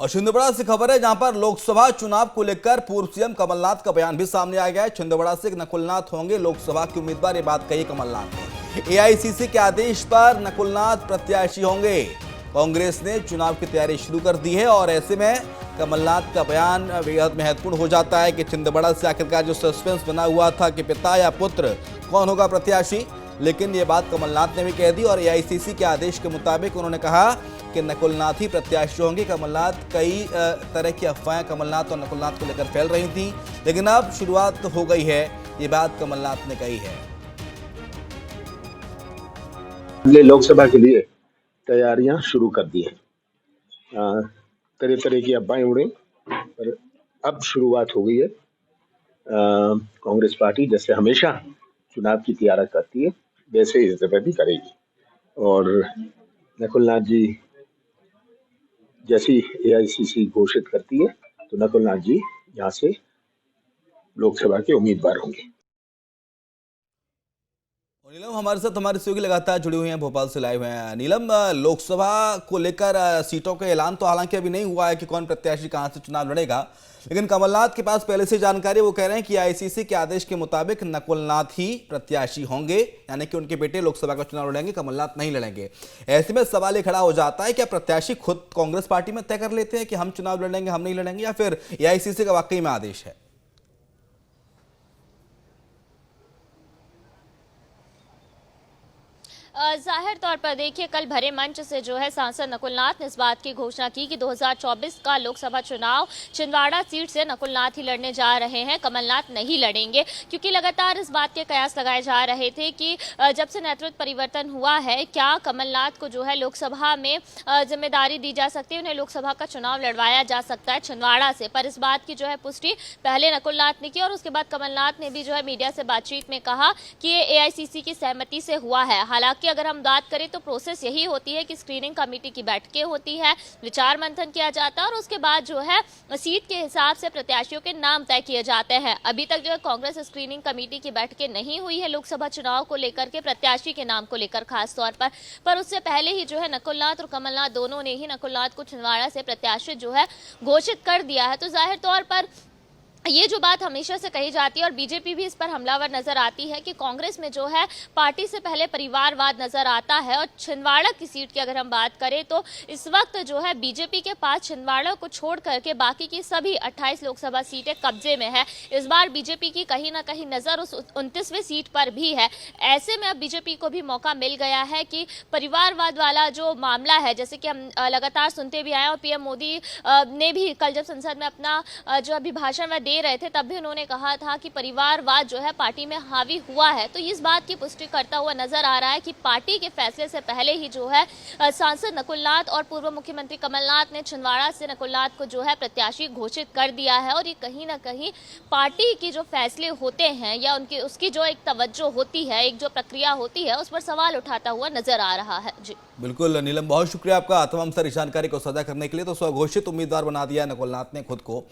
और छिंदवाड़ा से खबर है, जहां पर लोकसभा चुनाव को लेकर पूर्व सीएम कमलनाथ का बयान भी सामने आ गया है। छिंदवाड़ा से नकुलनाथ होंगे लोकसभा के उम्मीदवार, ये बात कही कमलनाथ ने। एआईसीसी के आदेश पर नकुलनाथ प्रत्याशी होंगे। कांग्रेस ने चुनाव की तैयारी शुरू कर दी है और ऐसे में कमलनाथ का बयान बेहद महत्वपूर्ण हो जाता है कि छिंदवाड़ा से आखिरकार जो सस्पेंस बना हुआ था कि पिता या पुत्र कौन होगा प्रत्याशी, लेकिन ये बात कमलनाथ ने भी कह दी और एआईसीसी के आदेश के मुताबिक उन्होंने कहा कि नकुलनाथ ही प्रत्याशी होंगे। कमलनाथ, कई तरह की अफवाहें कमलनाथ और नकुलनाथ को लेकर फैल रही थी, लेकिन अब शुरुआत हो गई है, ये बात कमलनाथ ने कही है। हमने लोकसभा के लिए तैयारियां शुरू कर दी हैं। तरह तरह की अफवाहें उड़े, पर अब शुरुआत हो गई है। कांग्रेस पार्टी जैसे हमेशा चुनाव की तैयारी करती है, वैसे इस दफे भी करेगी। और नकुलनाथ जी जैसी एआईसीसी घोषित करती है तो नकुलनाथ जी यहाँ से लोकसभा के उम्मीदवार होंगे। नीलम हमारे साथ, हमारे सहयोगी लगातार जुड़े हुए हैं, भोपाल से लाइव हैं। नीलम, लोकसभा को लेकर सीटों का ऐलान तो हालांकि अभी नहीं हुआ है कि कौन प्रत्याशी कहां से चुनाव लड़ेगा, लेकिन कमलनाथ के पास पहले से जानकारी, वो कह रहे हैं कि आईसीसी के आदेश के मुताबिक नकुलनाथ ही प्रत्याशी होंगे, यानी कि उनके बेटे लोकसभा का चुनाव लड़ेंगे, कमलनाथ नहीं लड़ेंगे। ऐसे में सवाल ये खड़ा हो जाता है, क्या प्रत्याशी खुद कांग्रेस पार्टी में तय कर लेते हैं कि हम चुनाव लड़ेंगे, हम नहीं लड़ेंगे, या फिर एआईसीसी का वाकई में आदेश है? जाहिर तौर पर देखिए, कल भरे मंच से जो है सांसद नकुलनाथ ने इस बात की घोषणा की कि 2024 का लोकसभा चुनाव छिंदवाड़ा सीट से नकुलनाथ ही लड़ने जा रहे हैं, कमलनाथ नहीं लड़ेंगे। क्योंकि लगातार इस बात के कयास लगाए जा रहे थे कि जब से नेतृत्व परिवर्तन हुआ है, क्या कमलनाथ को जो है लोकसभा में जिम्मेदारी दी जा सकती है, उन्हें लोकसभा का चुनाव लड़वाया जा सकता है छिंदवाड़ा से। पर इस बात की जो है पुष्टि पहले नकुलनाथ ने की और उसके बाद कमलनाथ ने भी जो है मीडिया से बातचीत में कहा कि ये एआईसीसी की सहमति से हुआ है। हालांकि अगर हम बात करें तो प्रोसेस यही होती है कि स्क्रीनिंग कमेटी की बैठकें होती है, विचार मंथन किया जाता है और उसके बाद जो है सीट के हिसाब से प्रत्याशियों के नाम तय किए जाते हैं। अभी तक जो है कांग्रेस स्क्रीनिंग कमेटी की बैठकें नहीं हुई है लोकसभा चुनाव को लेकर के, प्रत्याशी के नाम को लेकर खास तौर पर उससे पहले ही जो है नकुलनाथ और कमलनाथ दोनों ने ही नकुलनाथ को छिंदवाड़ा से प्रत्याशी जो है घोषित कर दिया है। तो जाहिर तौर पर ये जो बात हमेशा से कही जाती है और बीजेपी भी इस पर हमलावर नजर आती है कि कांग्रेस में जो है पार्टी से पहले परिवारवाद नजर आता है। और छिंदवाड़ा की सीट की अगर हम बात करें तो इस वक्त जो है बीजेपी के पास छिंदवाड़ा को छोड़ करके बाकी की सभी 28 लोकसभा सीटें कब्जे में है। इस बार बीजेपी की कहीं ना कहीं नजर उस 29वें सीट पर भी है। ऐसे में अब बीजेपी को भी मौका मिल गया है कि परिवारवाद वाला जो मामला है, जैसे कि हम लगातार सुनते भी आए और पीएम मोदी ने भी कल जब संसद में अपना जो अभिभाषण वह दे रहे थे, तब भी उन्होंने कहा था कि परिवारवाद जो है पार्टी में हावी हुआ है। तो इस बात की पुष्टि करता हुआ नजर आ रहा है कि पार्टी के फैसले से पहले ही जो है सांसद नकुलनाथ और पूर्व मुख्यमंत्री कमलनाथ ने छिंदवाड़ा से नकुलनाथ को जो है प्रत्याशी घोषित कर दिया है। और ये कहीं ना कहीं पार्टी की जो फैसले होते हैं या उनकी उसकी जो एक तवज्जो होती है, एक जो प्रक्रिया होती है, उस पर सवाल उठाता हुआ नजर आ रहा है। जी बिल्कुल नीलम, बहुत शुक्रिया आपका तमाम सारी जानकारी को साझा करने के लिए। तो स्वघोषित उम्मीदवार बना दिया नकुलनाथ ने खुद को।